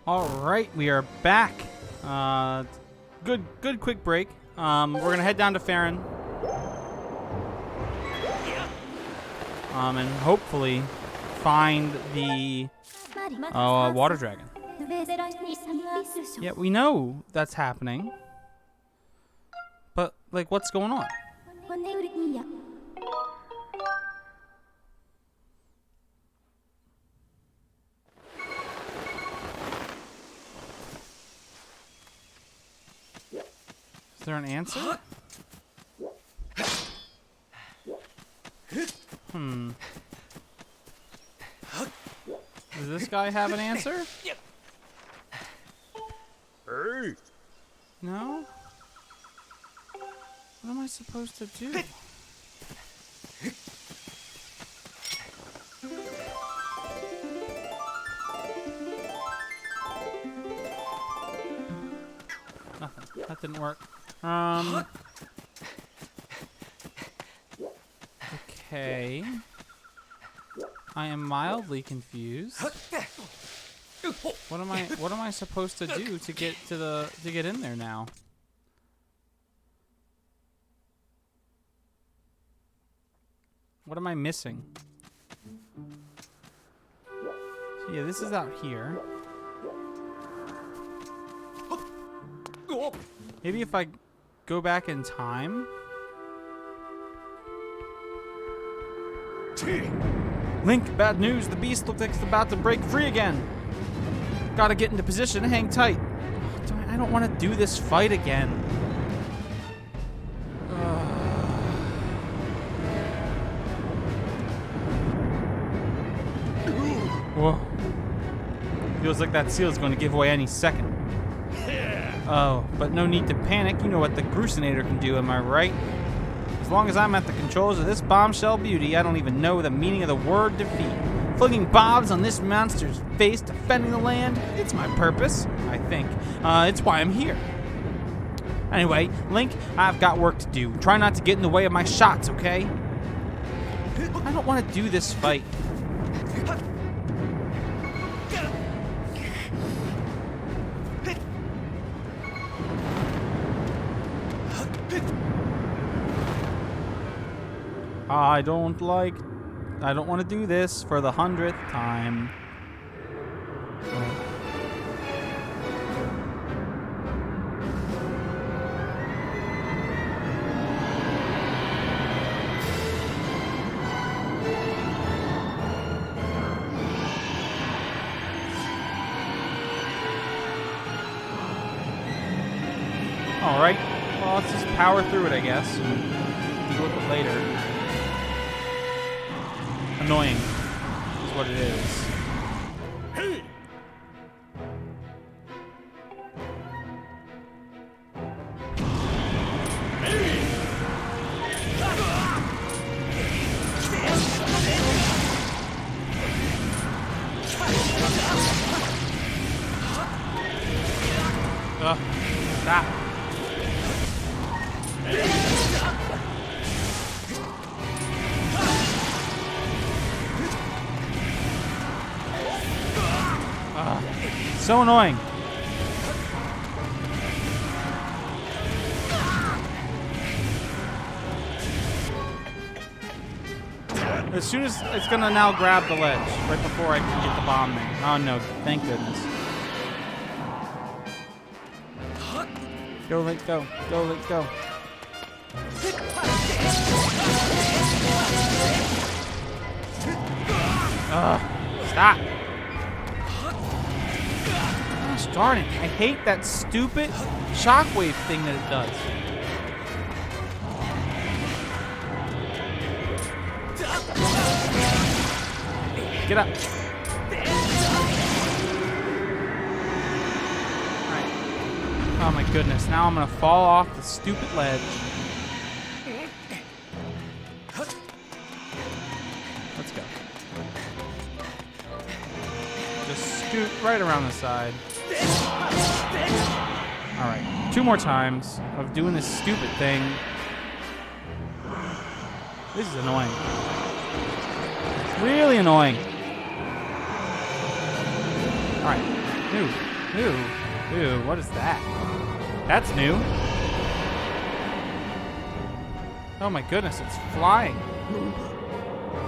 All right, we are back. Good quick break. We're gonna head down to Farron. And hopefully find the water dragon. Yeah, we know that's happening. But, like, what's going on? Is there an answer? Does this guy have an answer? No? What am I supposed to do? Nothing. That didn't work. Okay. I am mildly confused. What am I supposed to do to get in there now? What am I missing? So yeah, this is out here. Maybe if I go back in time. Link, bad news. The beast looks like it's about to break free again. Gotta get into position. Hang tight. I don't want to do this fight again. Whoa. Feels like that seal is going to give away any second. Oh, but no need to panic. You know what the Grucinator can do, am I right? As long as I'm at the controls of this bombshell beauty, I don't even know the meaning of the word defeat. Flinging bombs on this monster's face, defending the land, it's my purpose, I think. It's why I'm here. Anyway, Link, I've got work to do. Try not to get in the way of my shots, okay? I don't want to do this fight. I don't want to do this for the 100th time. All right, well, let's just power through it, I guess, and deal with it later. Annoying is what it is. Stop. So annoying. As soon as it's gonna now grab the ledge, right before I can get the bomb there. Oh no, thank goodness. Go, Link, go. Go, Link, go. Stop. Gosh darn it. I hate that stupid shockwave thing that it does. Get up. Alright. Oh my goodness. Now I'm going to fall off the stupid ledge. Let's go. Just scoot right around the side. Alright. 2 more times of doing this stupid thing. This is annoying. It's really annoying. Alright. Ooh, what is that? That's new. Oh my goodness, it's flying.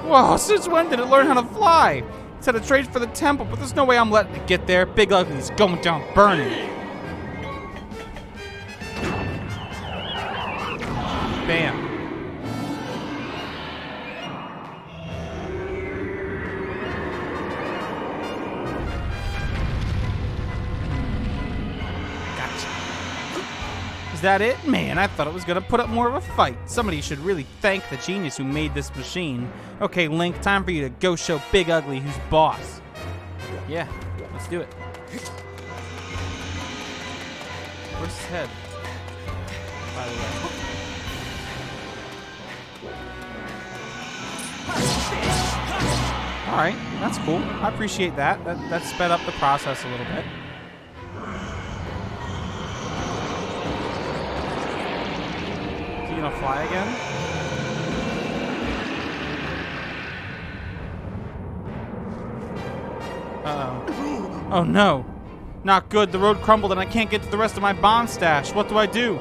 Whoa, since when did it learn how to fly? It said it trades for the temple, but there's no way I'm letting it get there. Big Ugly's going down burning. Bam. Is that it? Man, I thought it was gonna put up more of a fight. Somebody should really thank the genius who made this machine. Okay, Link, time for you to go show Big Ugly who's boss. Yeah, let's do it. Where's his head? By the way. Alright, that's cool. I appreciate that. That sped up the process a little bit. Gonna fly again? Uh-oh. Oh no. Not good. The road crumbled and I can't get to the rest of my bomb stash. What do I do?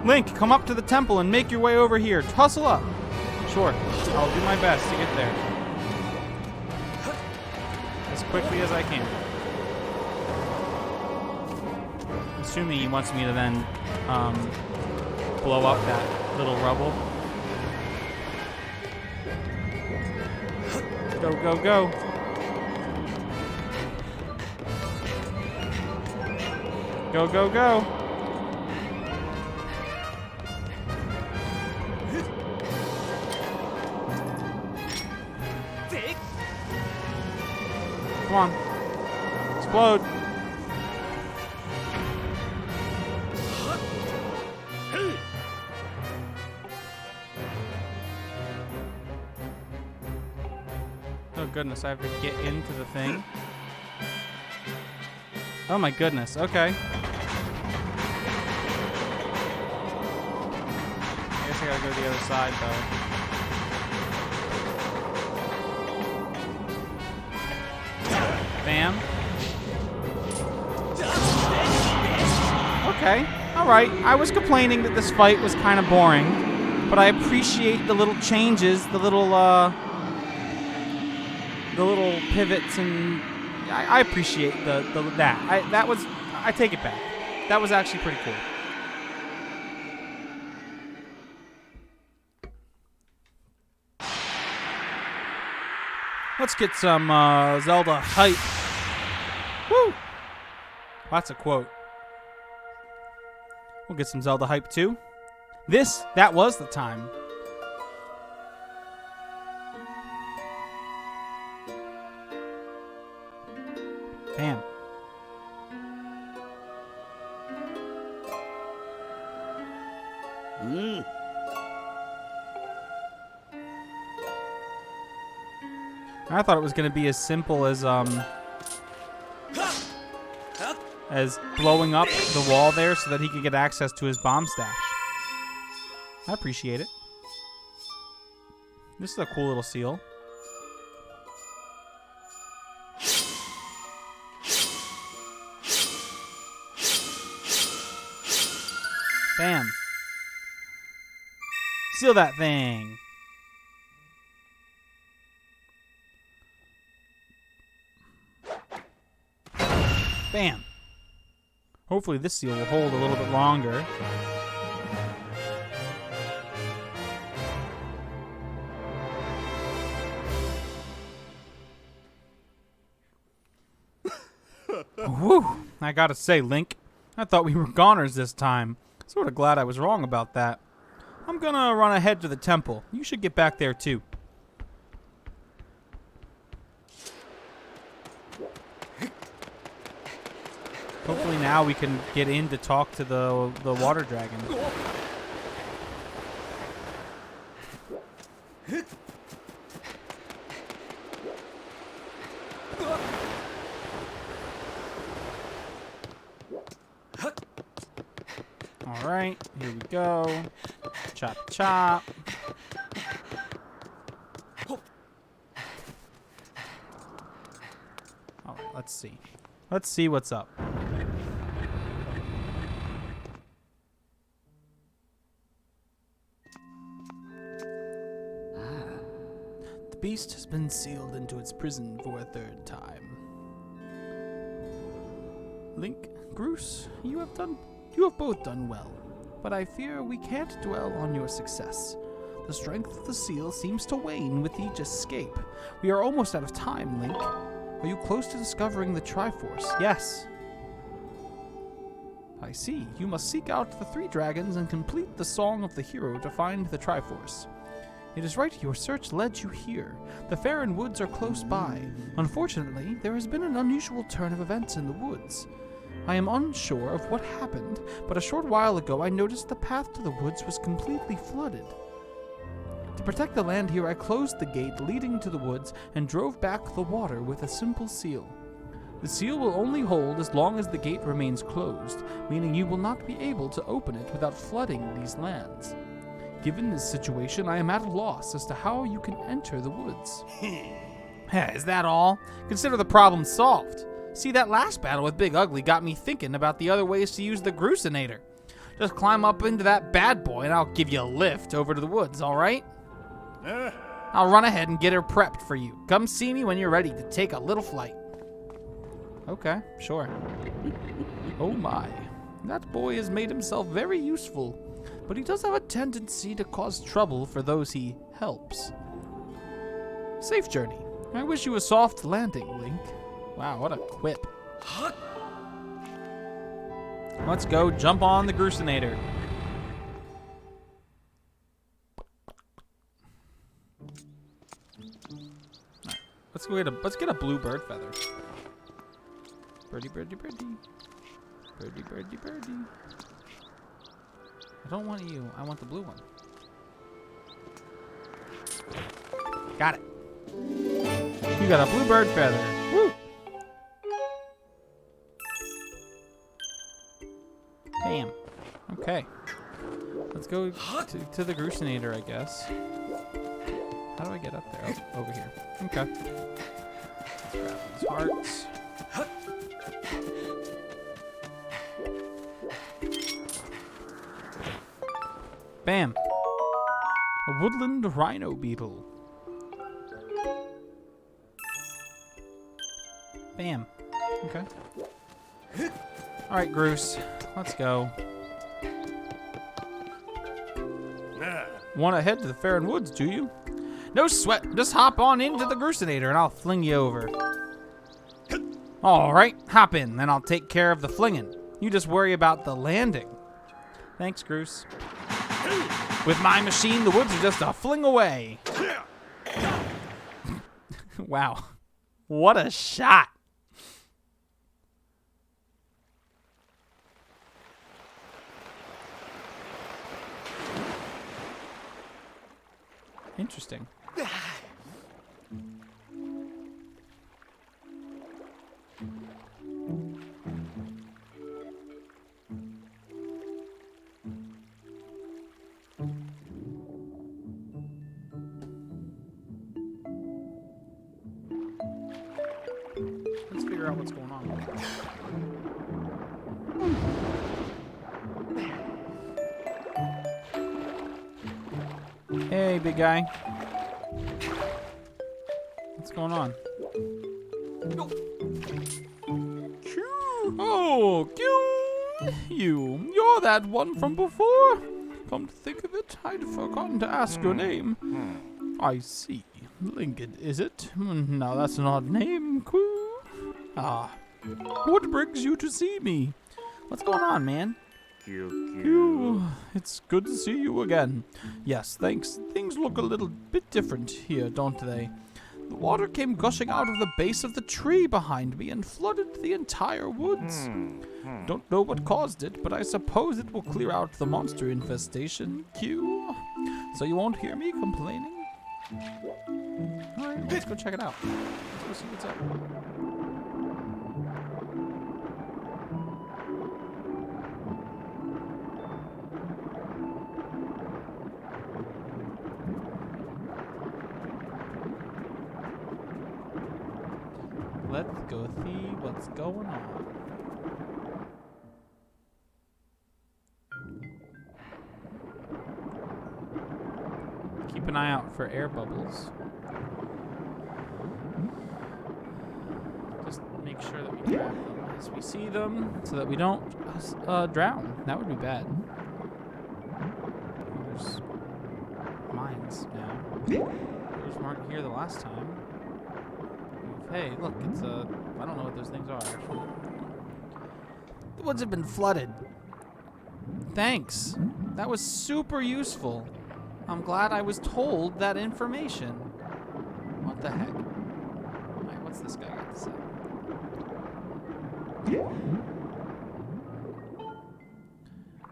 Link, come up to the temple and make your way over here. Hustle up. Sure. I'll do my best to get there. As quickly as I can. Assuming he wants me to then, blow up that little rubble. Go, go, go. Go, go, go. Come on. Explode. Oh goodness, I have to get into the thing. Oh my goodness, okay. I guess I gotta go to the other side though. Bam. Okay, alright. I was complaining that this fight was kind of boring, but I appreciate the little changes, the little pivots, and I appreciate that. I take it back. That was actually pretty cool. Let's get some Zelda hype. Woo! That's a quote. We'll get some Zelda hype too. That was the time. Bam. I thought it was going to be as simple as blowing up the wall there so that he could get access to his bomb stash. I appreciate it. This is a cool little seal. Bam. Seal that thing. Bam. Hopefully this seal will hold a little bit longer. Whew. I gotta say, Link, I thought we were goners this time. Sort of glad I was wrong about that. I'm gonna run ahead to the temple. You should get back there too. Hopefully now we can get in to talk to the water dragon. All right, here we go. Chop, chop. All right. let's see. Let's see what's up. The beast has been sealed into its prison for a third time. Link, Groose, you have both done well, but I fear we can't dwell on your success. The strength of the seal seems to wane with each escape. We are almost out of time, Link. Are you close to discovering the Triforce? Yes. I see. You must seek out the 3 dragons and complete the Song of the Hero to find the Triforce. It is right, your search led you here. The Faron Woods are close by. Unfortunately, there has been an unusual turn of events in the woods. I am unsure of what happened, but a short while ago I noticed the path to the woods was completely flooded. To protect the land here, I closed the gate leading to the woods and drove back the water with a simple seal. The seal will only hold as long as the gate remains closed, meaning you will not be able to open it without flooding these lands. Given this situation, I am at a loss as to how you can enter the woods. Is that all? Consider the problem solved. See, that last battle with Big Ugly got me thinking about the other ways to use the Grucinator. Just climb up into that bad boy and I'll give you a lift over to the woods, alright? I'll run ahead and get her prepped for you. Come see me when you're ready to take a little flight. Okay, sure. Oh my. That boy has made himself very useful, but he does have a tendency to cause trouble for those he helps. Safe journey. I wish you a soft landing, Link. Wow, what a quip. Let's go jump on the Grucinator. Let's get a blue bird feather. Birdie, birdie, birdie. Birdie, birdie, birdie. I don't want you. I want the blue one. Got it. You got a blue bird feather. Woo! Bam. Okay. Let's go to the Grucinator, I guess. How do I get up there? Oh, over here. Okay. Let's grab these hearts. Bam. A woodland rhino beetle. Bam. Okay. Alright, Groose. Let's go. Want to head to the Faron Woods, do you? No sweat. Just hop on into the Grucinator and I'll fling you over. Alright, hop in, then I'll take care of the flinging. You just worry about the landing. Thanks, Groose. With my machine, the woods are just a fling away. Wow. What a shot. Interesting. Let's figure out what's going on. Hey, big guy. What's going on? Oh, you're that one from before? Come to think of it, I'd forgotten to ask your name. I see. Lincoln, is it? Now that's an odd name, Quoo. Ah, what brings you to see me? What's going on, man? It's good to see you again. Yes, thanks. Things look a little bit different here, don't they? The water came gushing out of the base of the tree behind me and flooded the entire woods. Don't know what caused it, but I suppose it will clear out the monster infestation, Q. So you won't hear me complaining? Alright, let's go check it out. Let's go see what's up. Let's go see what's going on. Keep an eye out for air bubbles. Just make sure that we grab them as we see them so that we don't drown. That would be bad. There's mines now. Those weren't here the last time. Hey, look, it's I don't know what those things are, actually. The woods have been flooded. Thanks. That was super useful. I'm glad I was told that information. What the heck? Alright, what's this guy got to say?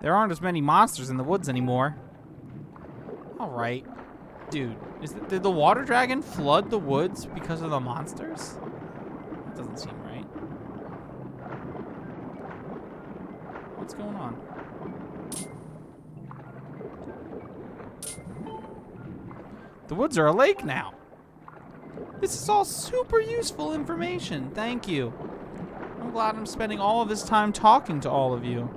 There aren't as many monsters in the woods anymore. Alright. Dude, did the water dragon flood the woods because of the monsters? That doesn't seem right. What's going on? The woods are a lake now. This is all super useful information. Thank you. I'm glad I'm spending all of this time talking to all of you.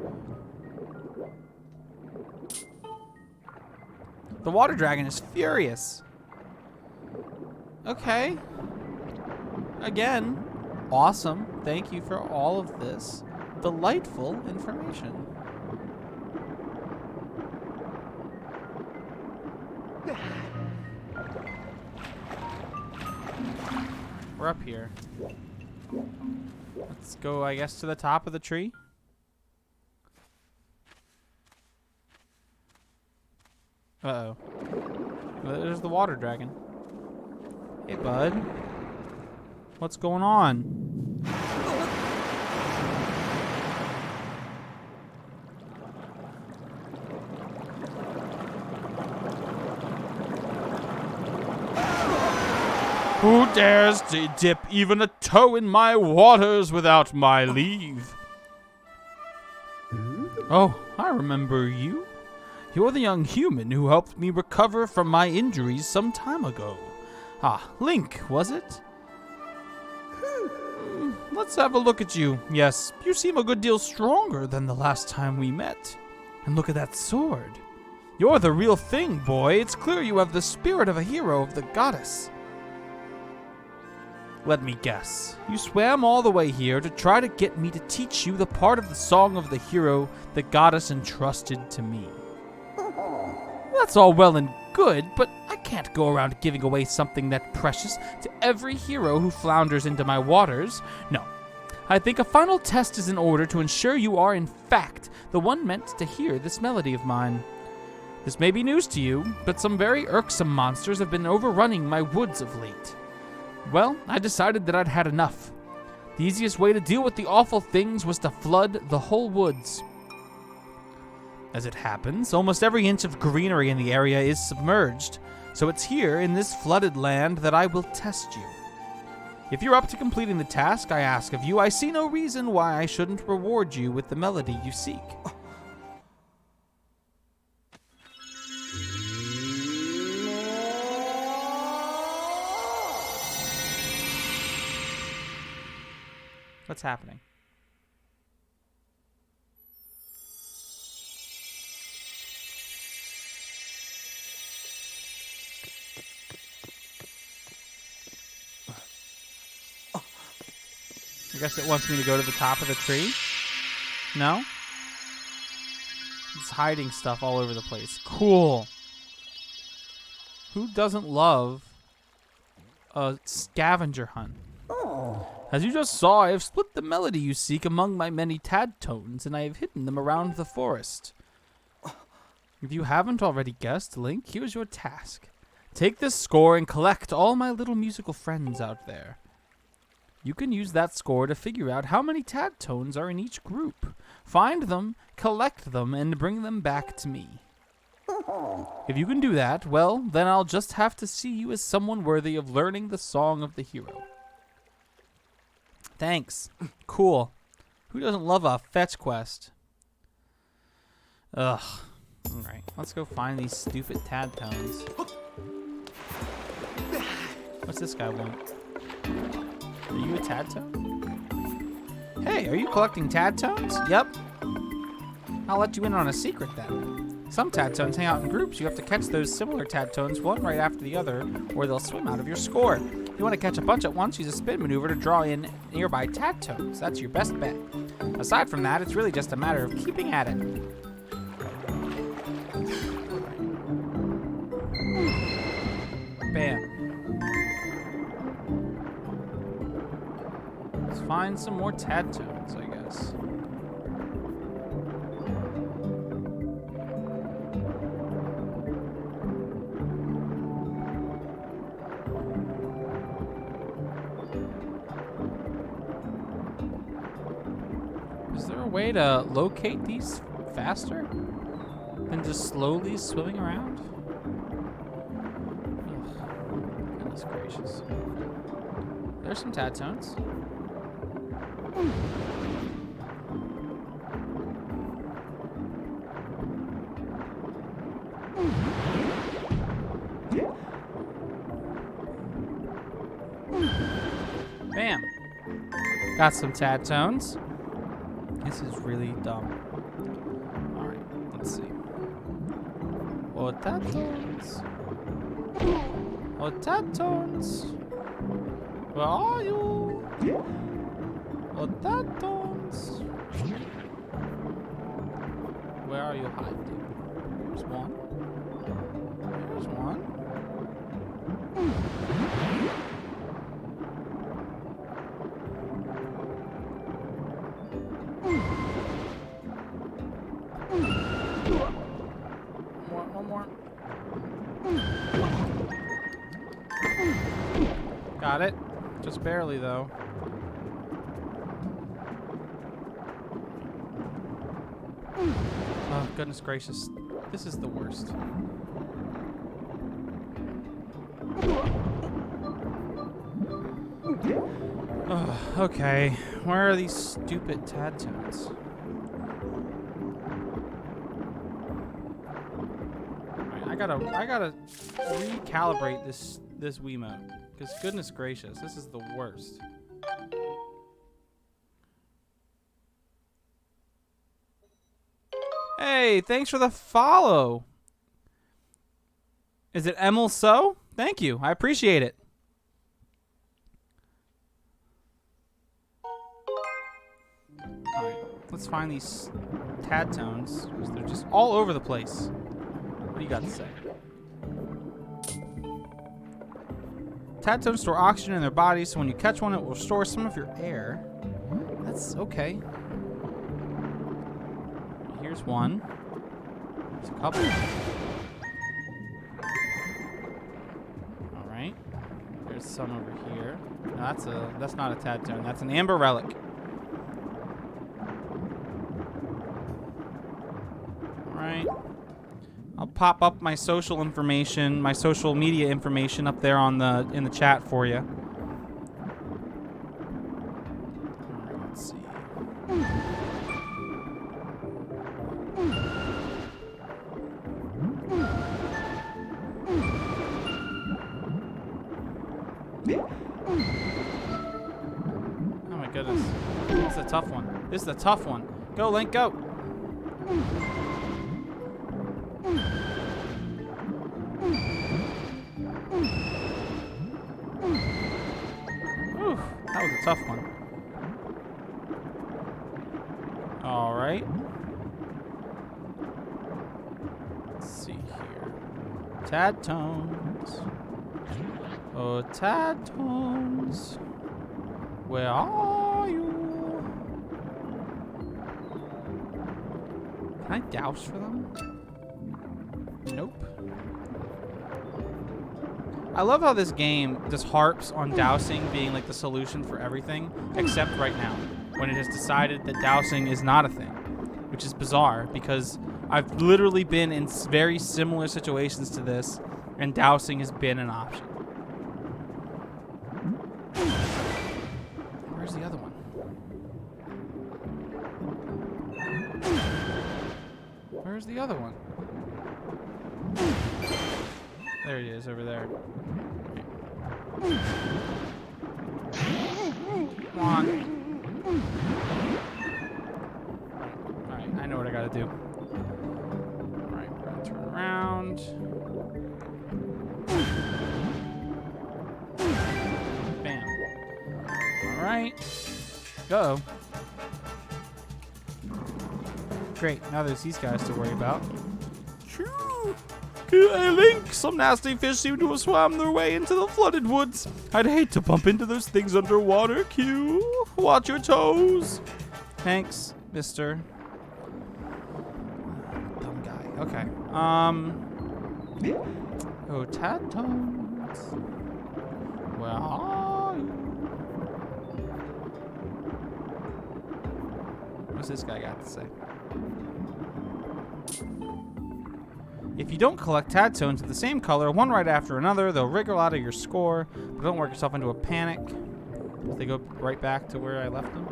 The water dragon is furious. Okay. Again, awesome. Thank you for all of this delightful information. We're up here. Let's go, I guess, to the top of the tree. Uh-oh. There's the water dragon. Hey, bud. What's going on? Who dares to dip even a toe in my waters without my leave? Oh, I remember you. You're the young human who helped me recover from my injuries some time ago. Ah, Link, was it? Let's have a look at you. Yes, you seem a good deal stronger than the last time we met. And look at that sword. You're the real thing, boy. It's clear you have the spirit of a hero of the goddess. Let me guess. You swam all the way here to try to get me to teach you the part of the song of the hero the goddess entrusted to me. That's all well and good, but I can't go around giving away something that precious to every hero who flounders into my waters. No. I think a final test is in order to ensure you are, in fact, the one meant to hear this melody of mine. This may be news to you, but some very irksome monsters have been overrunning my woods of late. Well, I decided that I'd had enough. The easiest way to deal with the awful things was to flood the whole woods. As it happens, almost every inch of greenery in the area is submerged, so it's here in this flooded land that I will test you. If you're up to completing the task I ask of you, I see no reason why I shouldn't reward you with the melody you seek. What's happening? I guess it wants me to go to the top of the tree? No? It's hiding stuff all over the place. Cool. Who doesn't love a scavenger hunt? As you just saw, I have split the melody you seek among my many tad tones, and I have hidden them around the forest. If you haven't already guessed, Link, here's your task. Take this score and collect all my little musical friends out there. You can use that score to figure out how many tad tones are in each group. Find them, collect them, and bring them back to me. If you can do that, well, then I'll just have to see you as someone worthy of learning the song of the hero. Thanks. Cool. Who doesn't love a fetch quest? Ugh. Alright, let's go find these stupid tad tones. What's this guy want? Are you a Tadtone? Hey, are you collecting Tadtones? Yep. I'll let you in on a secret then. Some Tadtones hang out in groups. You have to catch those similar Tadtones one right after the other, or they'll swim out of your score. If you want to catch a bunch at once, use a spin maneuver to draw in nearby Tadtones. That's your best bet. Aside from that, it's really just a matter of keeping at it. Bam. Let's find some more Tadtones, I guess. Is there a way to locate these faster than just slowly swimming around? Ugh. Goodness gracious. There's some Tadtones. Bam. Got some Tadtones. This is really dumb. Alright, let's see. Oh, Tadtones. Oh, Tadtones. Where are you? Oh, Tadtones. Where are you hiding? There's one. There's one. One more. Got it. Just barely, though. Oh, goodness gracious. This is the worst. Oh, okay. Where are these stupid Tadtones? I gotta recalibrate this Wiimote. Because goodness gracious, this is the worst. Hey, thanks for the follow. Is it Emil So? Thank you. I appreciate it. Alright, let's find these Tadtones. Because they're just all over the place. What do you got to say? Tadtones store oxygen in their bodies, so when you catch one, it will restore some of your air. That's okay. Here's one. There's a couple. Alright. There's some over here. No, that's not a Tadtone. That's an amber relic. Alright. I'll pop up my social information, my social media information up there on in the chat for you. Alright, let's see. Oh my goodness. This is a tough one. This is a tough one. Go, Link, go! Ooh, that was a tough one. Alright. Let's see here. Tadtones. Oh, Tadtones. Where are you? Can I douse for them? Nope. I love how this game just harps on dousing being like the solution for everything, except right now, when it has decided that dousing is not a thing, which is bizarre because I've literally been in very similar situations to this, and dousing has been an option. Where's the other one? Where's the other one? There he is, over there. on. Alright, I know what I gotta do. Alright, we're gonna turn around. Bam. Alright. Go. Great, now there's these guys to worry about. Hey, Link! Some nasty fish seem to have swam their way into the flooded woods. I'd hate to bump into those things underwater, Q. Watch your toes. Thanks, mister. Dumb guy. Okay. Oh, Tad-tones. Where are you? What's this guy got to say? If you don't collect Tad-tones of the same color, one right after another, they'll wriggle out of your score. But don't work yourself into a panic. They go right back to where I left them.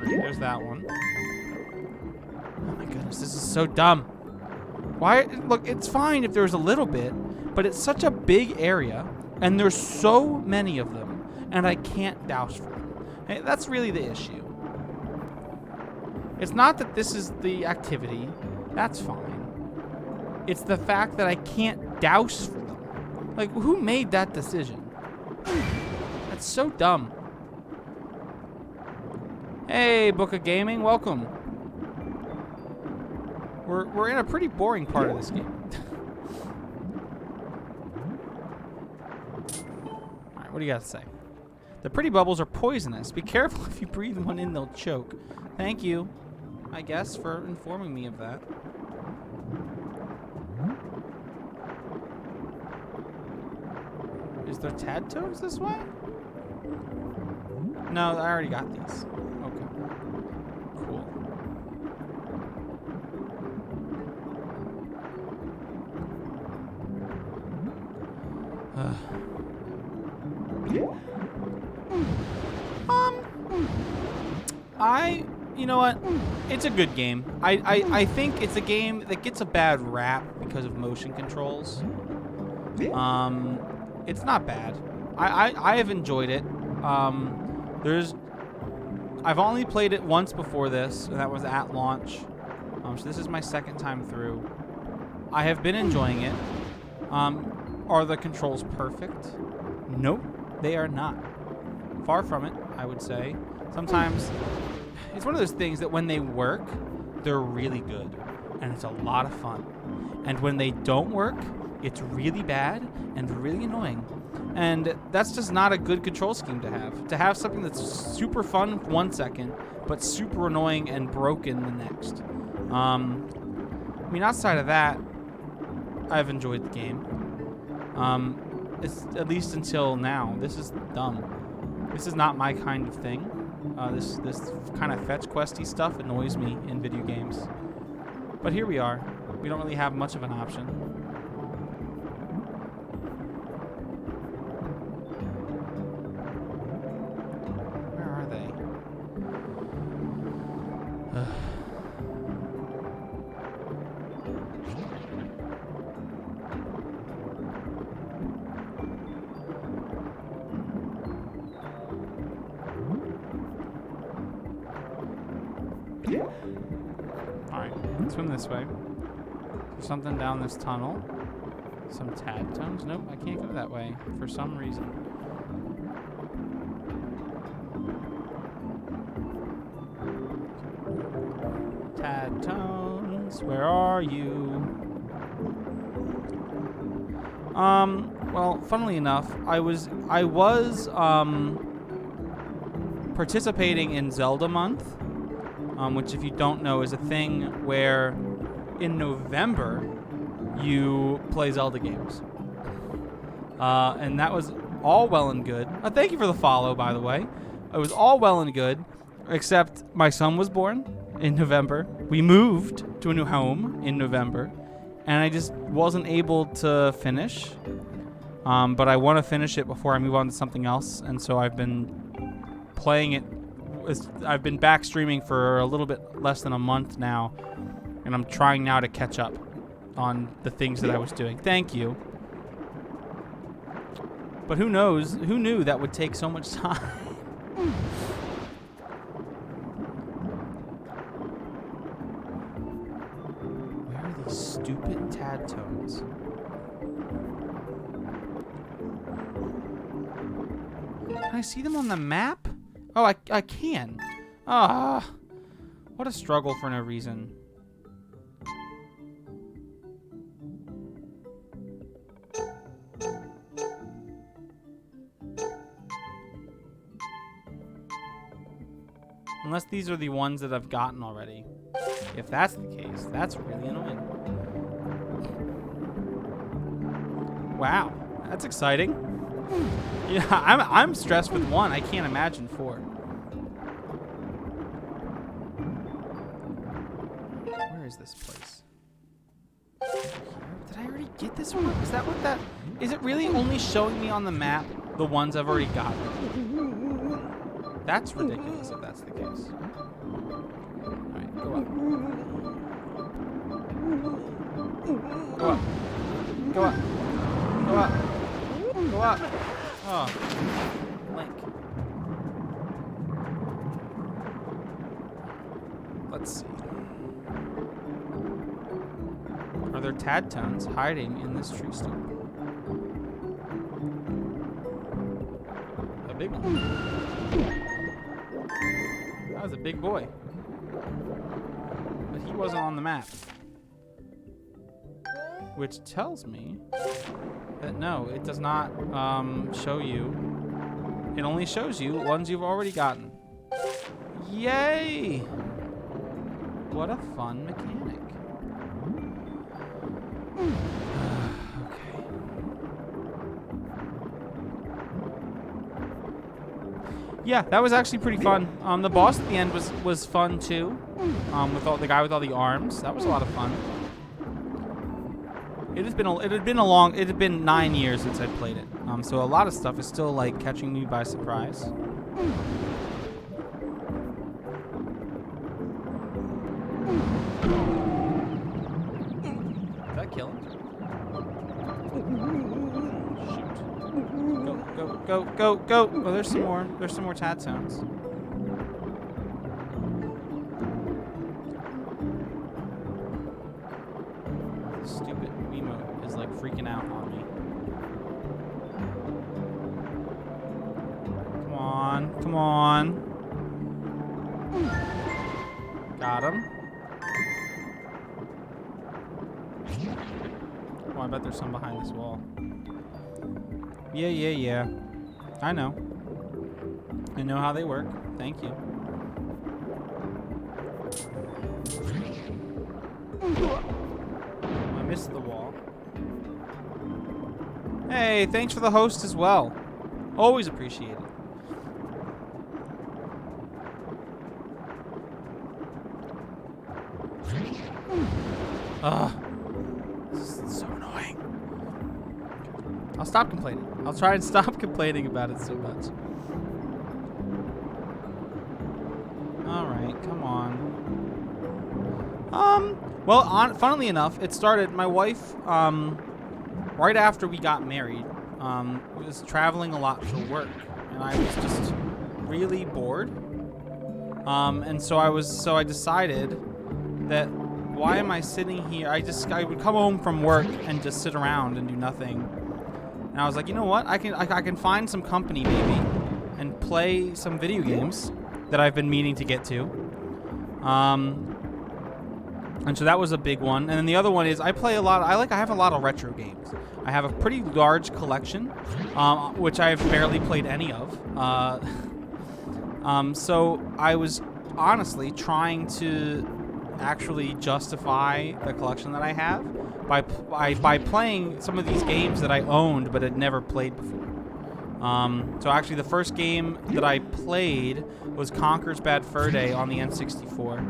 Okay, there's that one. Oh my goodness, this is so dumb. Why? Look, it's fine if there's a little bit, but it's such a big area, and there's so many of them, and I can't douse for them. Hey, that's really the issue. It's not that this is the activity. That's fine. It's the fact that I can't douse for them. Like, who made that decision? That's so dumb. Hey, Book of Gaming, welcome. We're in a pretty boring part of this game. Alright, what do you got to say? The pretty bubbles are poisonous. Be careful if you breathe one in, they'll choke. Thank you, I guess, for informing me of that. Is there Tad-tones this way? No, I already got these. Okay. Cool. You know what? It's a good game. I think it's a game that gets a bad rap because of motion controls. It's not bad. I have enjoyed it. I've only played it once before this, and that was at launch. So this is my second time through. I have been enjoying it. Are the controls perfect? Nope, they are not. Far from it, I would say. Sometimes it's one of those things that when they work, they're really good, and it's a lot of fun. And when they don't work, it's really bad and really annoying. And that's just not a good control scheme to have. To have something that's super fun 1 second, but super annoying and broken the next. I mean, outside of that, I've enjoyed the game. It's, at least until now. This is dumb. This is not my kind of thing. This kind of fetch questy stuff annoys me in video games. But here we are. We don't really have much of an option. Where are they? Alright, let's swim this way. There's something down this tunnel. Some Tad-tones? Nope, I can't go that way for some reason. Tad-tones, where are you? Well, funnily enough, I was participating in Zelda Month, which, if you don't know, is a thing where in November you play Zelda games. And that was all well and good. Thank you for the follow, by the way. It was all well and good, except my son was born in November. We moved to a new home in November, and I just wasn't able to finish. But I want to finish it before I move on to something else, and so I've been playing it. I've been back streaming for a little bit less than a month now, and I'm trying now to catch up on the things that I was doing. Thank you. But who knows? Who knew that would take so much time? Where are these stupid tad toads? Can I see them on the map? Oh, I can. Ah, what a struggle for no reason. Unless these are the ones that I've gotten already. If that's the case, that's really annoying. Wow, that's exciting. Yeah, I'm stressed with one. I can't imagine four. Where is this place? Did I already get this one? Is that what that... Is it really only showing me on the map the ones I've already gotten? That's ridiculous if that's the case. Alright, go up. Go up. Go up. Go up. Go up. Oh. Link. Let's see. Are there tad tones hiding in this tree stump? A big one. That was a big boy. But he wasn't on the map. Which tells me that no, it does not show you. It only shows you ones you've already gotten. Yay! What a fun mechanic. Okay. Yeah, that was actually pretty fun. The boss at the end was fun too. With all the guy with all the arms. That was a lot of fun. It had been 9 years since I played it. So a lot of stuff is still like catching me by surprise. Did that kill him? Shoot. Go, go, go, go. Oh, there's some more. There's some more tad sounds. Stupid Wiimote is like freaking out on me. Come on, come on. Got him. Oh, I bet there's some behind this wall. Yeah, yeah, yeah. I know. I know how they work. Thank you. I missed the wall. Hey, thanks for the host as well. Always appreciate it. Ugh. This is so annoying. I'll stop complaining. I'll try and stop complaining about it so much. Alright, come on. Well, funnily enough, it started, my wife, right after we got married, was traveling a lot for work, and I was just really bored. And so I decided that, why am I sitting here? I would come home from work and just sit around and do nothing. And I was like, you know what? I can find some company maybe and play some video games that I've been meaning to get to. And so that was a big one. And then the other one is I play a lot. I have a lot of retro games. I have a pretty large collection, which I have barely played any of. So I was honestly trying to actually justify the collection that I have by playing some of these games that I owned but had never played before. So actually the first game that I played was Conker's Bad Fur Day on the N64.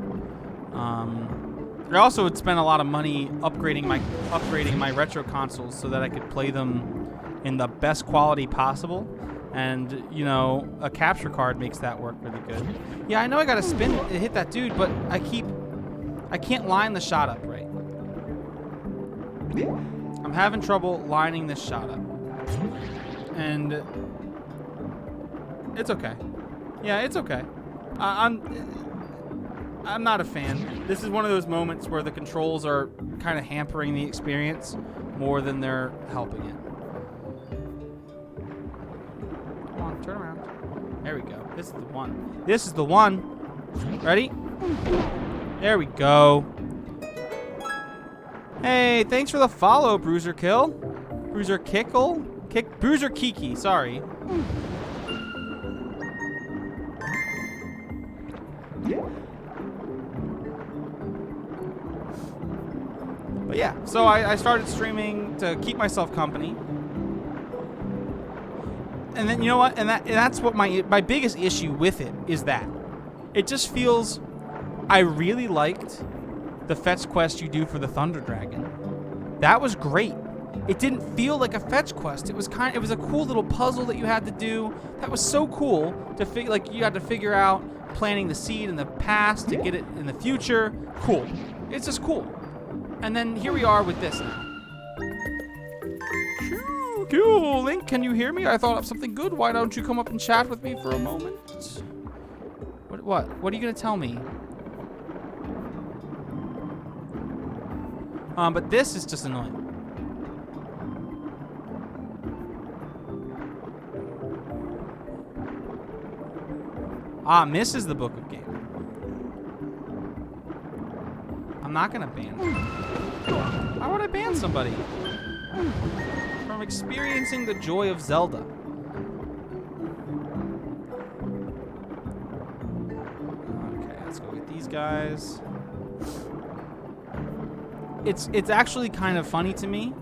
I also had spent a lot of money upgrading my retro consoles so that I could play them in the best quality possible. And, you know, a capture card makes that work really good. Yeah, I know I gotta spin it to hit that dude, but I can't line the shot up right. I'm having trouble lining this shot up. and it's okay. Yeah, it's okay. I'm not a fan. This is one of those moments where the controls are kind of hampering the experience more than they're helping it. Come on, turn around. There we go. This is the one. This is the one. Ready? There we go. Hey, thanks for the follow, Bruiser Kill. Bruiser Kickle? Bruiser Kiki, sorry. But yeah, so I started streaming to keep myself company. And then, you know what? And that's what my biggest issue with it is that. It just feels... I really liked the fetch quest you do for the Thunder Dragon. That was great. It didn't feel like a fetch quest. It was a cool little puzzle that you had to do. That was so cool to figure, like, you had to figure out planting the seed in the past to get it in the future. Cool. It's just cool. And then here we are with this now. Cool. Link, can you hear me? I thought of something good. Why don't you come up and chat with me for a moment? What? What are you gonna tell me? But this is just annoying. Misses the Book of Game. I'm not gonna ban him. Why would I ban somebody? From experiencing the joy of Zelda. Okay, let's go get these guys. It's actually kind of funny to me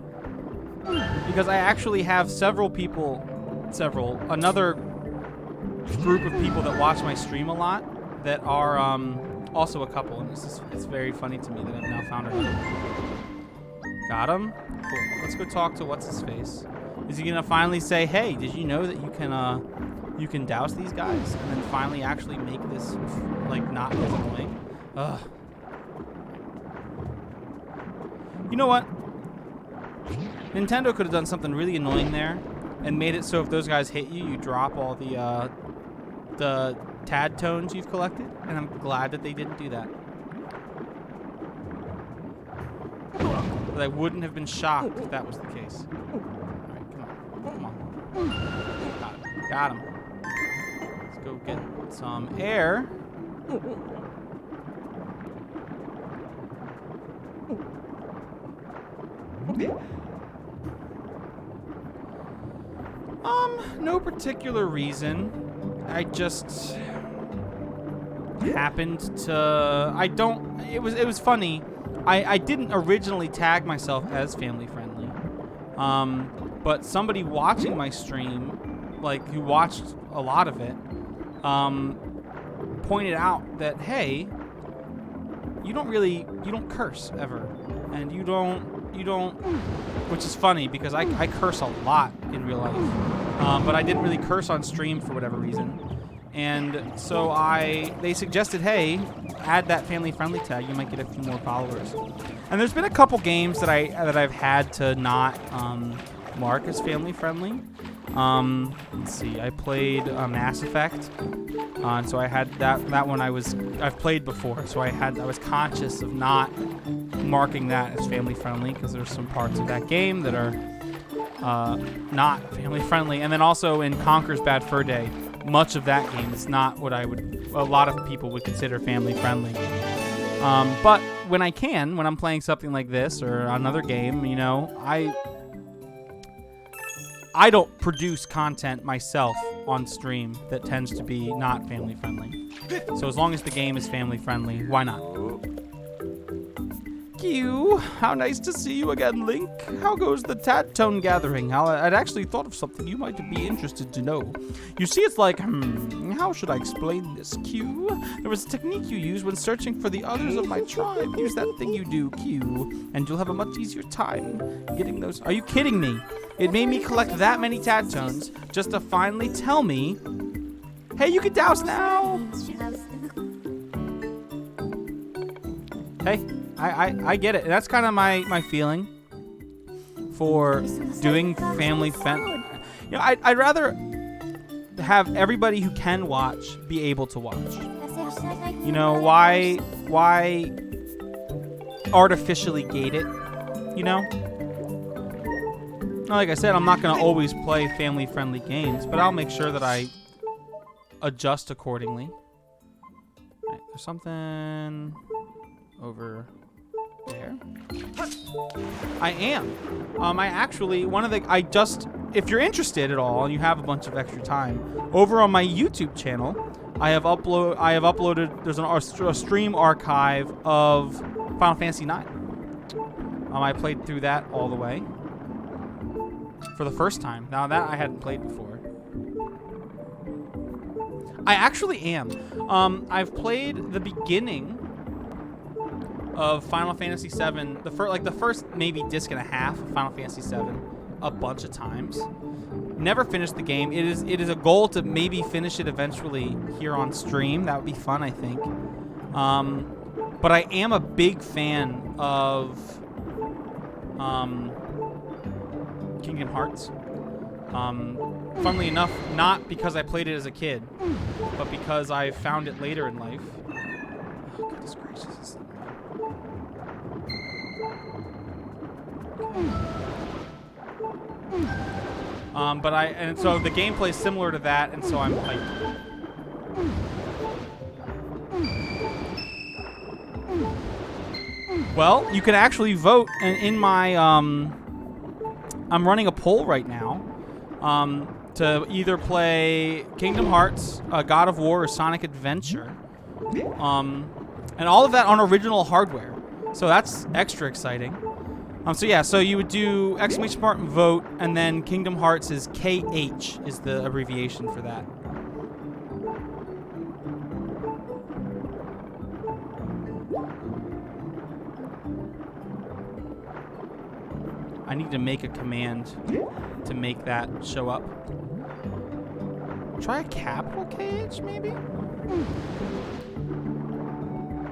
because I actually have another group of people that watch my stream a lot that are also a couple, and it's very funny to me that I've now found another. Got him? Cool. Let's go talk to what's his face. Is he gonna finally say, "Hey, did you know that you can douse these guys?" And then finally actually make this like not as annoying? Ugh. You know what? Nintendo could have done something really annoying there and made it so if those guys hit you, you drop all the tad tones you've collected, and I'm glad that they didn't do that. But I wouldn't have been shocked if that was the case. Alright, come on. Got him. Let's go get some air. No particular reason. I just happened to... It was funny. I didn't originally tag myself as family friendly. But somebody watching my stream, like, who watched a lot of it, pointed out that, hey, you don't curse ever. And you don't, which is funny because I curse a lot in real life. But I didn't really curse on stream for whatever reason. And so they suggested, hey, add that family friendly tag. You might get a few more followers. And there's been a couple games that I've had to not mark as family friendly. Let's see. I played Mass Effect. And so I had that one I've played before. So I was conscious of not marking that as family friendly because there's some parts of that game that are not family friendly. And then also in Conker's Bad Fur Day, much of that game is not what a lot of people would consider family friendly. But when I'm playing something like this or another game, you know, I don't produce content myself on stream that tends to be not family friendly. So as long as the game is family friendly, why not? You, how nice to see you again, Link. How goes the Tad Tone gathering? I'd actually thought of something you might be interested to know. You see, it's like, how should I explain this, Q? There was a technique you use when searching for the others of my tribe. Use that thing you do, Q, and you'll have a much easier time getting those. Are you kidding me? It made me collect that many Tad Tones just to finally tell me, hey, you can douse now. Hey. I get it. That's kind of my feeling for doing family friendly. You know, I'd rather have everybody who can watch be able to watch. You know, why artificially gate it? You know? Like I said, I'm not going to always play family-friendly games, but I'll make sure that I adjust accordingly. Right, there's something over there. I am. I actually, if you're interested at all and you have a bunch of extra time, over on my YouTube channel, I have uploaded, there's a stream archive of Final Fantasy IX. I played through that all the way for the first time. Now that I hadn't played before. I actually am. I've played the beginning of Final Fantasy VII, the first maybe disc and a half of Final Fantasy VII, a bunch of times. Never finished the game. It is a goal to maybe finish it eventually here on stream. That would be fun, I think. But I am a big fan of Kingdom Hearts. Funnily enough, not because I played it as a kid, but because I found it later in life. Oh, goodness gracious. And so the gameplay is similar to that, and so I'm hyped. Well, you can actually vote, and in my I'm running a poll right now to either play Kingdom Hearts, God of War, or Sonic Adventure, and all of that on original hardware. So that's extra exciting. So yeah, so you would do !mark and vote, and then Kingdom Hearts is KH is the abbreviation for that. I need to make a command to make that show up. Try a capital KH, maybe?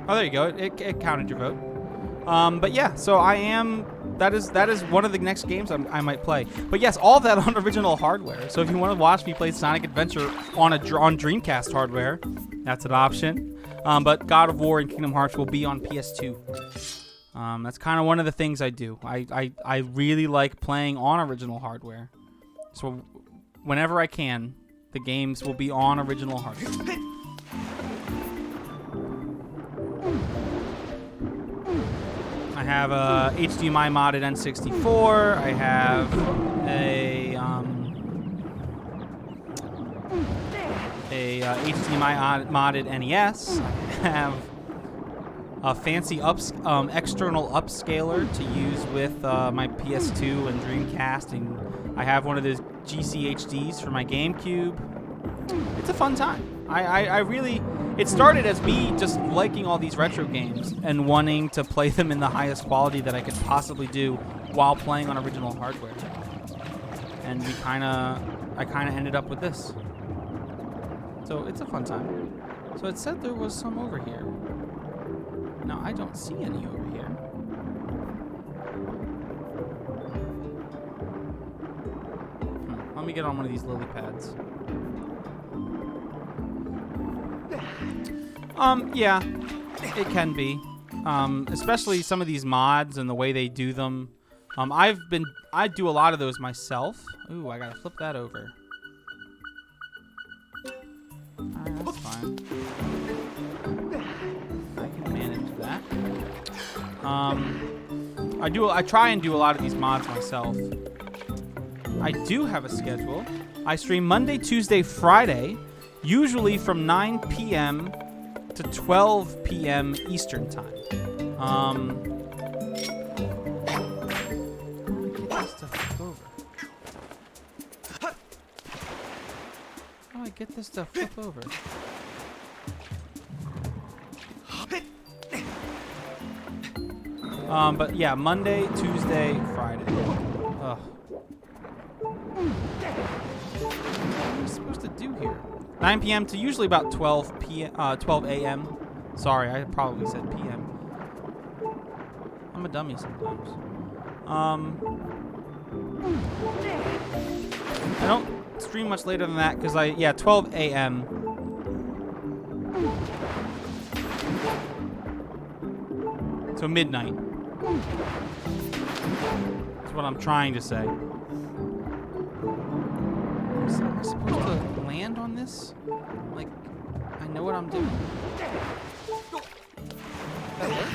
Oh, there you go. It counted your vote. But yeah, so that is one of the next games I might play. But yes, all of that on original hardware. So if you want to watch me play Sonic Adventure on Dreamcast hardware, that's an option. But God of War and Kingdom Hearts will be on PS2. That's kind of one of the things I do. I really like playing on original hardware. So whenever I can, the games will be on original hardware. I have a HDMI modded N64. I have a HDMI modded NES. I have a fancy external upscaler to use with my PS2 and Dreamcast, and I have one of those GCHDs for my GameCube. It's a fun time. I really... It started as me just liking all these retro games and wanting to play them in the highest quality that I could possibly do while playing on original hardware. And I kind of ended up with this. So it's a fun time. So it said there was some over here. No, I don't see any over here. Let me get on one of these lily pads. Yeah, it can be. Especially some of these mods and the way they do them. I do a lot of those myself. Ooh, I gotta flip that over. Alright, that's fine. I can manage that. I try and do a lot of these mods myself. I do have a schedule. I stream Monday, Tuesday, Friday, usually from 9 p.m. to 12 p.m. Eastern time. How do I get this to flip over? But yeah, Monday, Tuesday, Friday. Ugh. What am I supposed to do here? 9 p.m. to usually about 12 a.m. Sorry, I probably said p.m. I'm a dummy sometimes. I don't stream much later than that because yeah, 12 a.m. So midnight. That's what I'm trying to say. Am I supposed to land on this? Like, I know what I'm doing. That work?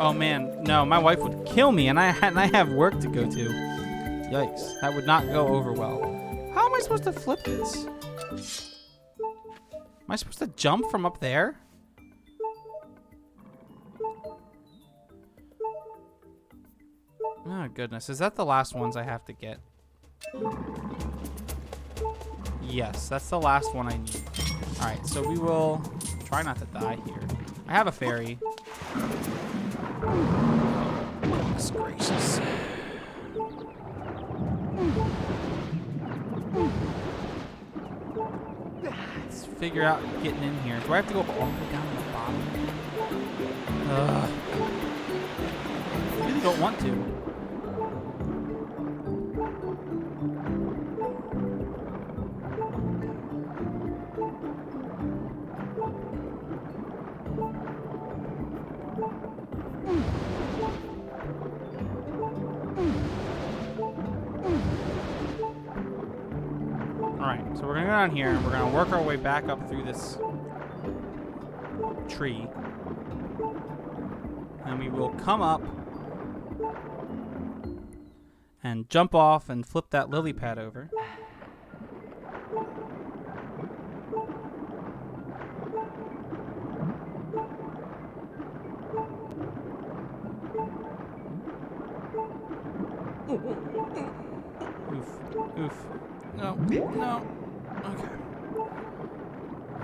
Oh man, no, my wife would kill me, and I have work to go to. Yikes, that would not go over well. How am I supposed to flip this? Am I supposed to jump from up there? Oh goodness, is that the last ones I have to get? Yes, that's the last one I need. Alright, so we will try not to die here. I have a fairy. Goodness gracious. Let's figure out getting in here. Do I have to go all the way down to the bottom? I really don't want to. Alright, so we're going to go down here and we're going to work our way back up through this tree. And we will come up and jump off and flip that lily pad over. Oof. Oof. No. No. Okay.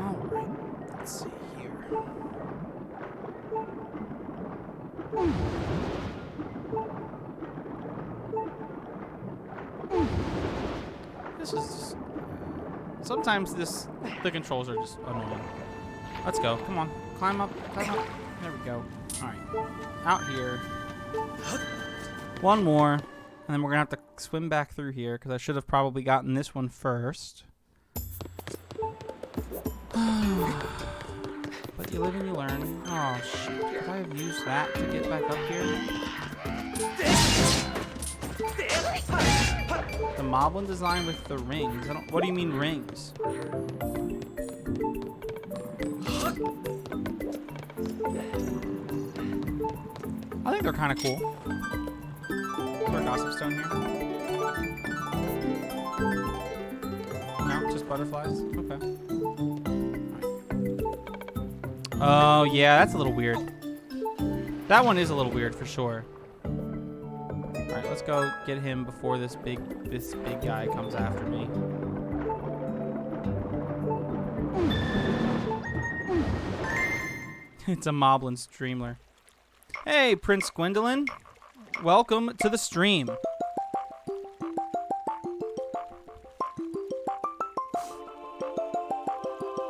Alright. Let's see here. This is... Sometimes the controls are just annoying. Let's go. Come on. Climb up. Climb up. There we go. Alright. Out here. One more. And then we're going to have to swim back through here because I should have probably gotten this one first. But you live and you learn. Oh, shit. Could I have used that to get back up here? The moblin design with the rings. What do you mean rings? I think they're kind of cool. Gossip stone here? No, just butterflies? Okay. Oh, yeah, that's a little weird. That one is a little weird for sure. Alright, let's go get him before this big guy comes after me. It's a moblin streamer. Hey, Prince Gwendolyn. Welcome to the stream.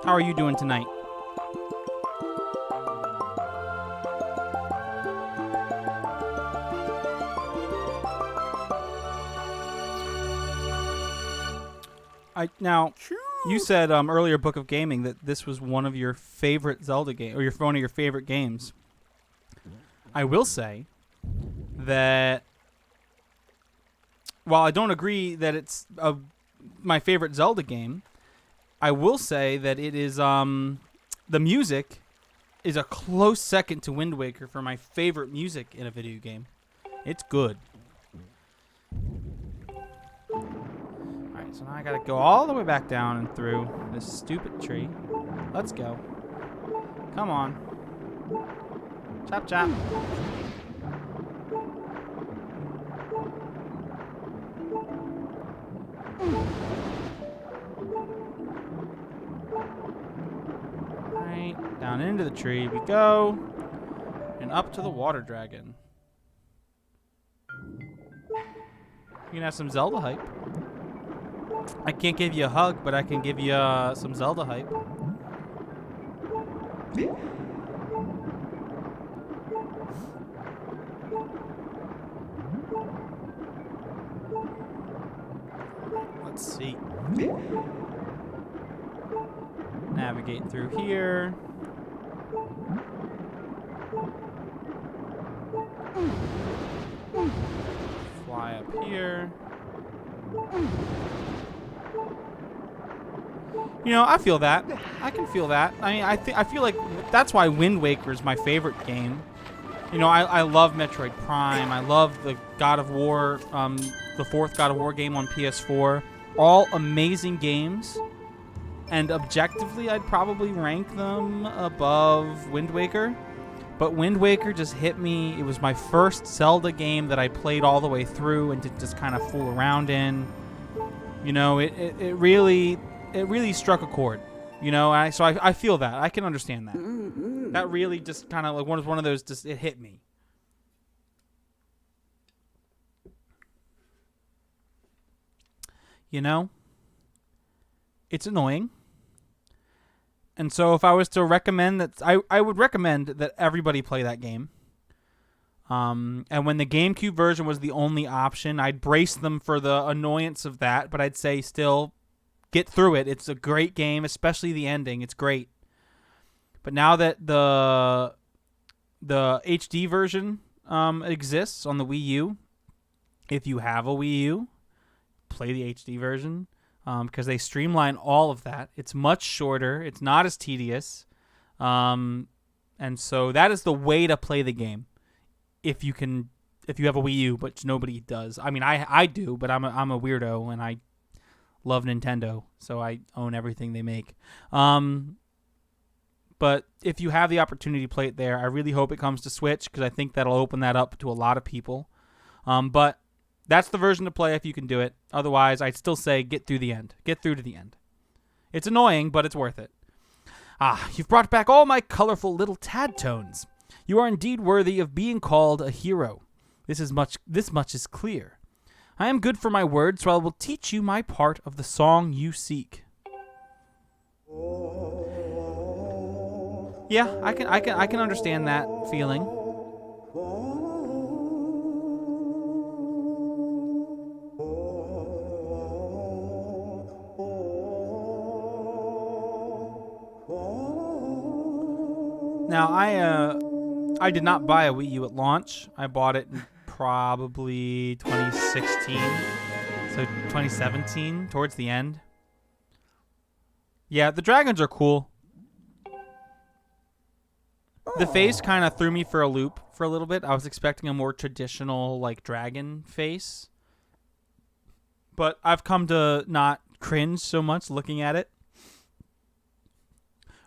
How are you doing tonight? Now, you said earlier, Book of Gaming, that this was one of your favorite Zelda games, or one of your favorite games. I will say that while I don't agree that it's my favorite Zelda game, I will say that it is the music is a close second to Wind Waker for my favorite music in a video game. It's good. Alright, so now I gotta go all the way back down and through this stupid tree. Let's go. Come on. Chop chop. Alright, down into the tree we go. And up to the water dragon. You can have some Zelda hype. I can't give you a hug, but I can give you some Zelda hype. Let's see. Navigate through here. Fly up here. You know, I feel that. I can feel that. I mean, I feel like that's why Wind Waker is my favorite game. You know, I love Metroid Prime. I love the God of War, the fourth God of War game on PS4. All amazing games. And objectively, I'd probably rank them above Wind Waker. But Wind Waker just hit me. It was my first Zelda game that I played all the way through and didn't just kind of fool around in. You know, it really struck a chord. You know, so I feel that. I can understand that. That really just kind of like one of those, just it hit me. You know? It's annoying. And so if I was to recommend that, I would recommend that everybody play that game. And when the GameCube version was the only option, I'd brace them for the annoyance of that, but I'd say still get through it. It's a great game, especially the ending. It's great. But now that the HD version exists on the Wii U, if you have a Wii U, play the HD version. Because they streamline all of that. It's much shorter. It's not as tedious. And so that is the way to play the game. If you have a Wii U, but nobody does. I mean, I do, but I'm a weirdo, and I love Nintendo, so I own everything they make. But if you have the opportunity to play it there, I really hope it comes to Switch, because I think that'll open that up to a lot of people. But that's the version to play if you can do it. Otherwise, I'd still say get through the end. Get through to the end. It's annoying, but it's worth it. Ah, you've brought back all my colorful little tad tones. You are indeed worthy of being called a hero. This much is clear. I am good for my word, so I will teach you my part of the song you seek. Yeah, I can understand that feeling. Now, I did not buy a Wii U at launch. I bought it in probably 2016, so 2017, towards the end. Yeah, the dragons are cool. The face kind of threw me for a loop for a little bit. I was expecting a more traditional, like, dragon face. But I've come to not cringe so much looking at it.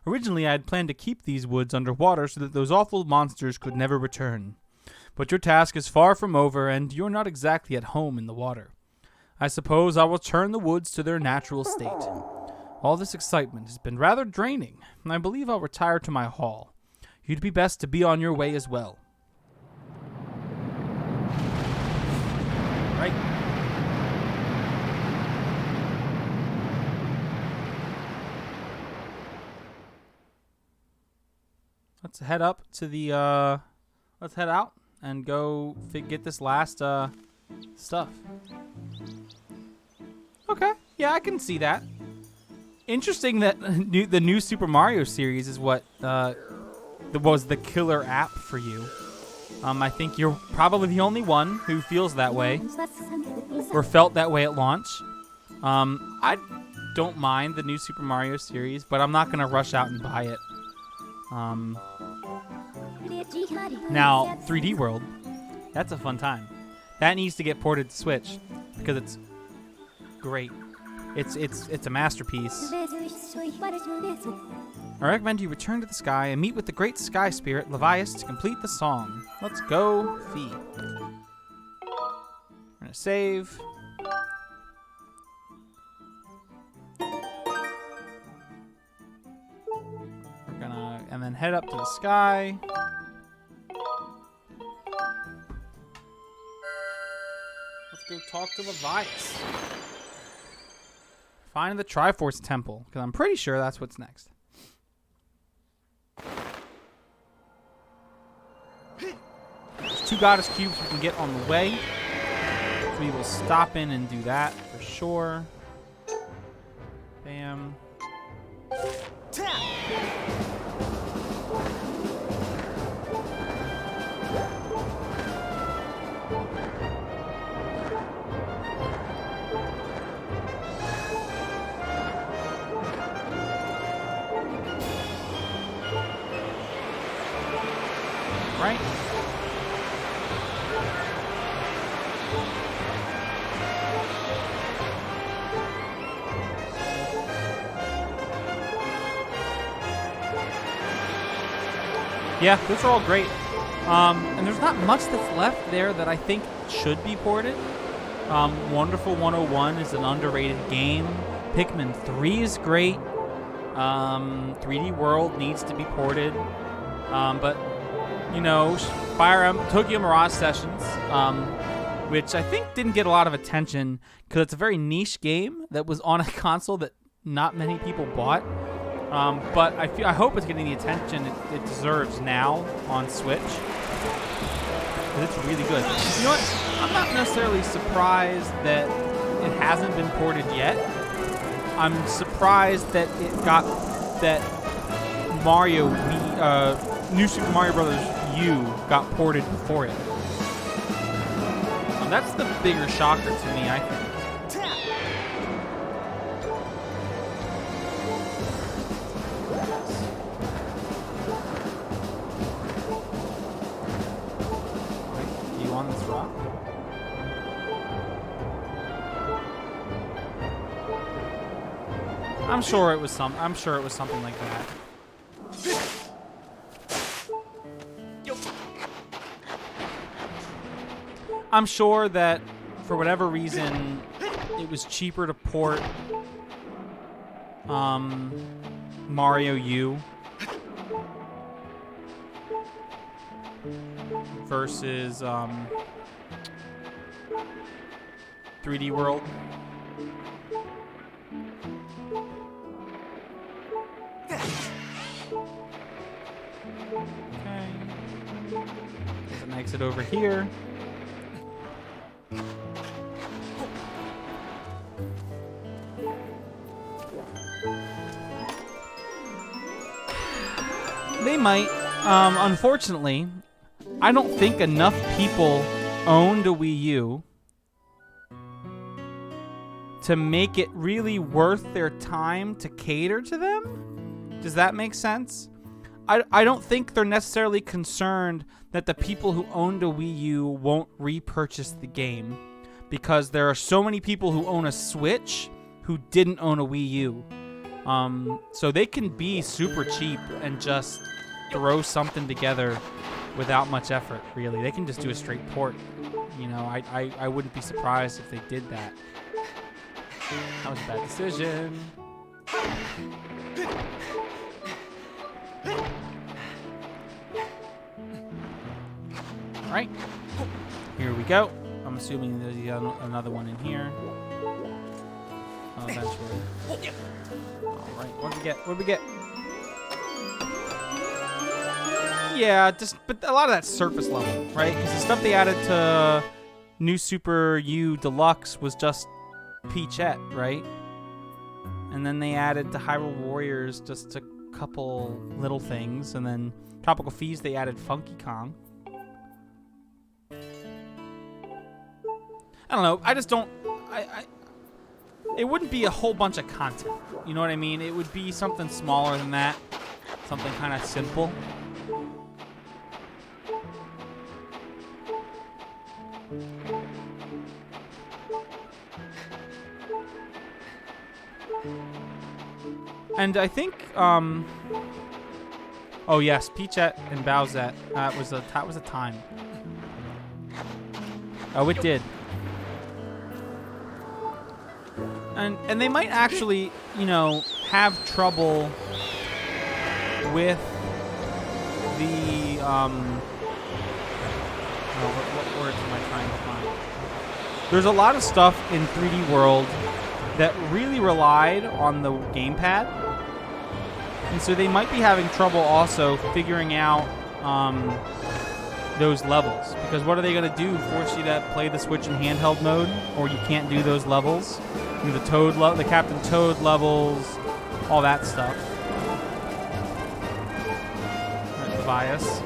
Originally, I had planned to keep these woods underwater so that those awful monsters could never return. But your task is far from over, and you're not exactly at home in the water. I suppose I will turn the woods to their natural state. All this excitement has been rather draining, and I believe I'll retire to my hall. You'd be best to be on your way as well. Right. Let's head up to the, let's head out and go get this last, stuff. Okay, yeah, I can see that. Interesting that the new Super Mario series is what, was the killer app for you. I think you're probably the only one who feels that way, or felt that way at launch. I don't mind the new Super Mario series, but I'm not gonna rush out and buy it. Now, 3D World, that's a fun time. That needs to get ported to Switch because it's great. It's a masterpiece. I recommend you return to the sky and meet with the great sky spirit Levias to complete the song. Let's go, Fee. We're gonna save. We're gonna and then head up to the sky. Let's go talk to Levias. Find the Triforce Temple, because I'm pretty sure that's what's next. There's 2 goddess cubes we can get on the way. So we will stop in and do that for sure. Bam. Right? Yeah, those are all great. And there's not much that's left there that I think should be ported. Wonderful 101 is an underrated game. Pikmin 3 is great. 3D World needs to be ported. But, you know, Tokyo Mirage Sessions, which I think didn't get a lot of attention because it's a very niche game that was on a console that not many people bought. But I hope it's getting the attention it deserves now on Switch. It's really good. You know what? I'm not necessarily surprised that it hasn't been ported yet. I'm surprised that it got that New Super Mario Bros. U got ported before it. That's the bigger shocker to me, I think. You on this rock? I'm sure it was something like that. I'm sure that for whatever reason it was cheaper to port Mario U versus 3D World. Okay. There's an exit over here. They might. Unfortunately, I don't think enough people owned a Wii U to make it really worth their time to cater to them. Does that make sense? I don't think they're necessarily concerned that the people who owned a Wii U won't repurchase the game, because there are so many people who own a Switch who didn't own a Wii U. So they can be super cheap and just throw something together without much effort, really. They can just do a straight port. You know, I wouldn't be surprised if they did that. That was a bad decision. All right, here we go. I'm assuming there's another one in here. Eventually. All right, what did we get? What did we get? Yeah, but a lot of that's surface level, right? Because the stuff they added to New Super U Deluxe was just Peachette, right? And then they added to Hyrule Warriors just a couple little things, and then Tropical Freeze they added Funky Kong. I don't know. I just don't. It wouldn't be a whole bunch of content. You know what I mean? It would be something smaller than that, something kind of simple. And I think, oh yes, Peachette and Bowsette. That was a time. Oh, it did. And they might actually, you know, have trouble with the what words am I trying to find? There's a lot of stuff in 3D World that really relied on the gamepad. And so they might be having trouble also figuring out those levels. Because what are they going to do? Force you to play the Switch in handheld mode? Or you can't do those levels? You know, the Captain Toad levels, all that stuff. Right, the bias.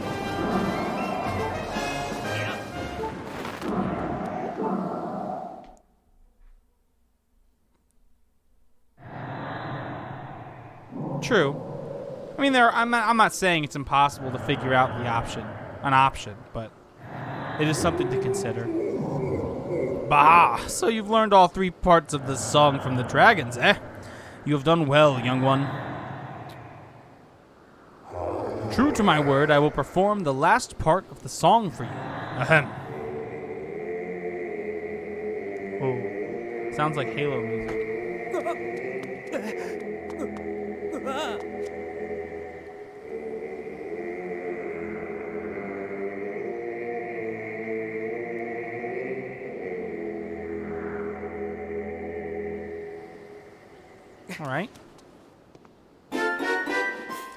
True. I mean, I'm not saying it's impossible to figure out an option, but it is something to consider. Bah! So you've learned all 3 parts of the song from the dragons, eh? You have done well, young one. True to my word, I will perform the last part of the song for you. Ahem. Oh, sounds like Halo music. All right.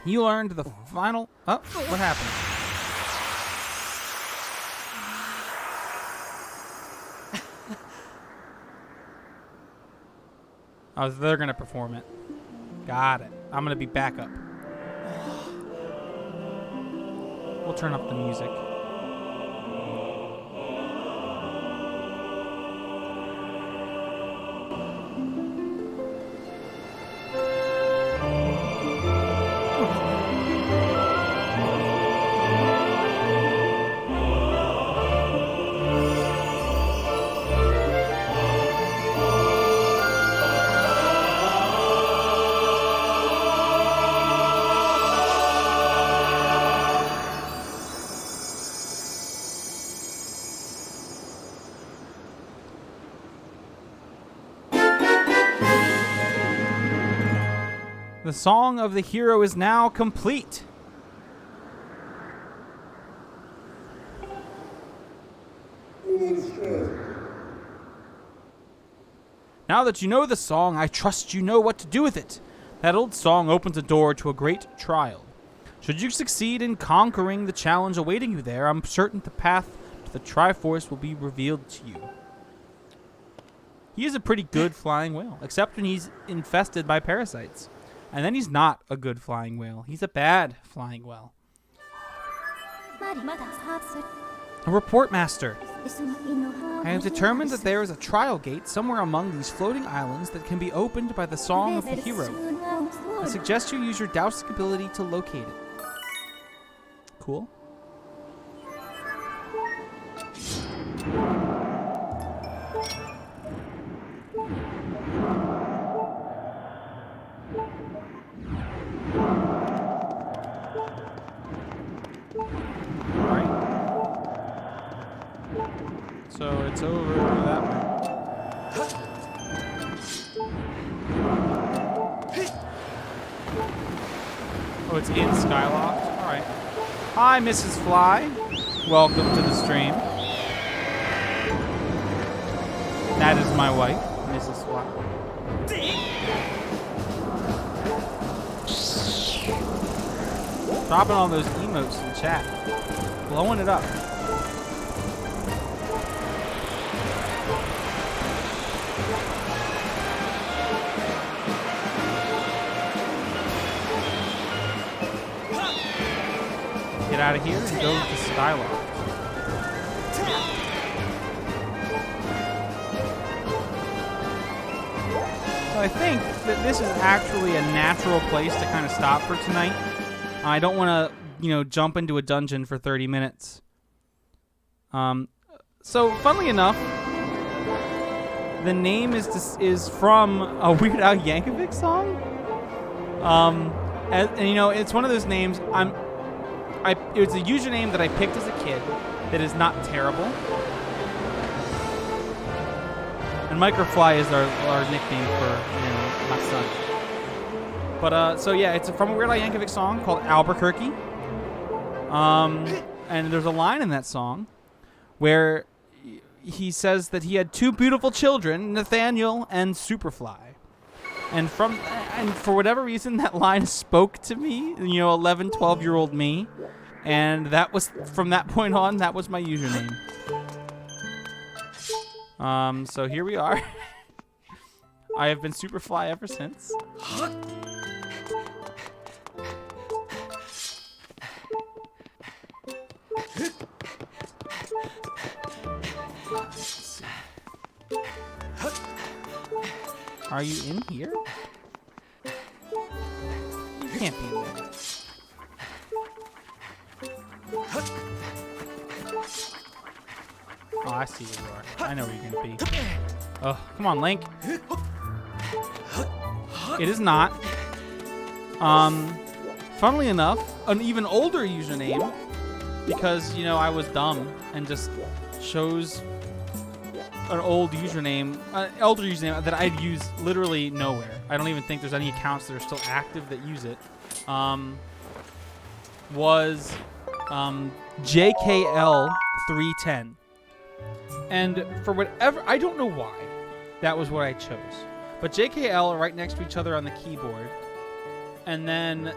You learned the final... Oh, what happened? Oh, they're going to perform it. Got it. I'm going to be backup. We'll turn up the music. The song of the hero is now complete. Now that you know the song, I trust you know what to do with it. That old song opens a door to a great trial. Should you succeed in conquering the challenge awaiting you there, I'm certain the path to the Triforce will be revealed to you. He is a pretty good flying whale, except when he's infested by parasites. And then he's not a good flying whale. He's a bad flying whale. A report master. I have determined that there is a trial gate somewhere among these floating islands that can be opened by the song of the hero. I suggest you use your dowsing ability to locate it. Cool. So it's over that way. Oh, it's in Skyloft? Alright. Hi, Mrs. Fly. Welcome to the stream. That is my wife, Mrs. Fly. Dropping all those emotes in chat. Blowing it up. Get out of here and go to Skyloft. So I think that this is actually a natural place to kind of stop for tonight. I don't want to, jump into a dungeon for 30 minutes. So funnily enough, the name is from a Weird Al Yankovic song. And it's one of those names it's a username that I picked as a kid that is not terrible. And Microfly is our nickname for my son. But so yeah, it's from a Weird Al Yankovic song called Albuquerque. And there's a line in that song where he says that he had 2 beautiful children, Nathaniel and Superfly. And for whatever reason, that line spoke to me, 11, 12-year-old me. And that was, from that point on, that was my username. So here we are. I have been Superfly ever since. Are you in here? You can't be in there. Oh, I see where you are. I know where you're gonna be. Oh, come on, Link. It is not. Funnily enough, an even older username, because, you know, I was dumb and just chose an elder username that I'd use literally nowhere. I don't even think there's any accounts that are still active that use it. Was JKL310. And for whatever, I don't know why that was what I chose. But JKL are right next to each other on the keyboard. And then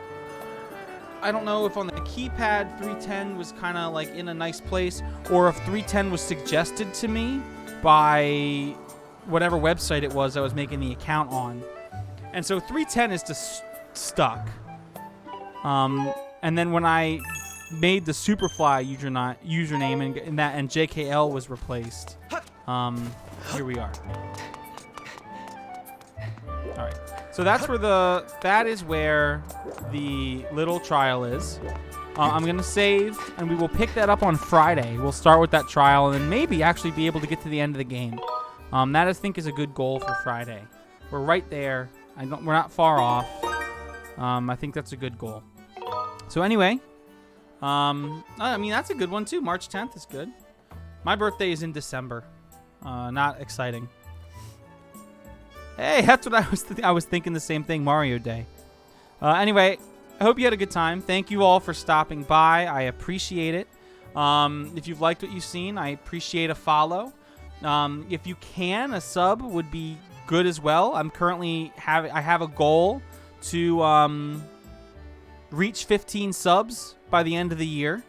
I don't know if on the keypad 310 was kind of like in a nice place, or if 310 was suggested to me by whatever website it was I was making the account on. And so 310 is just stuck. And then when I made the Superfly username and JKL was replaced, here we are. All right. So that's where that is where the little trial is. I'm going to save, and we will pick that up on Friday. We'll start with that trial, and then maybe actually be able to get to the end of the game. That, I think, is a good goal for Friday. We're right there. We're not far off. I think that's a good goal. So anyway, I mean, that's a good one, too. March 10th is good. My birthday is in December. Not exciting. Hey, that's what I was thinking the same thing, Mario Day. Anyway, I hope you had a good time. Thank you all for stopping by. I appreciate it. If you've liked what you've seen, I appreciate a follow. If you can, a sub would be good as well. I have a goal to reach 15 subs by the end of the year.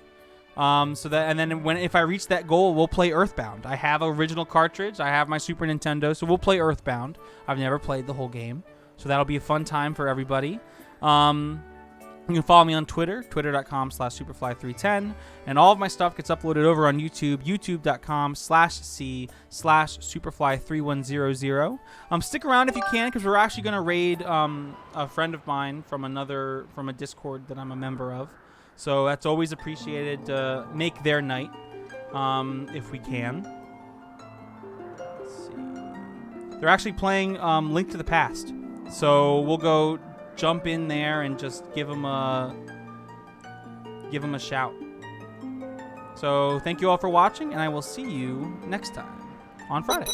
If I reach that goal, we'll play Earthbound. I have an original cartridge. I have my Super Nintendo, so we'll play Earthbound. I've never played the whole game, so that'll be a fun time for everybody. You can follow me on Twitter, twitter.com/superfly310, and all of my stuff gets uploaded over on YouTube, youtube.com/c/superfly3100. Stick around if you can, because we're actually going to raid a friend of mine from a Discord that I'm a member of. So that's always appreciated to make their night, if we can. Let's see. They're actually playing Link to the Past. So we'll go jump in there and just give them a shout. So thank you all for watching, and I will see you next time on Friday.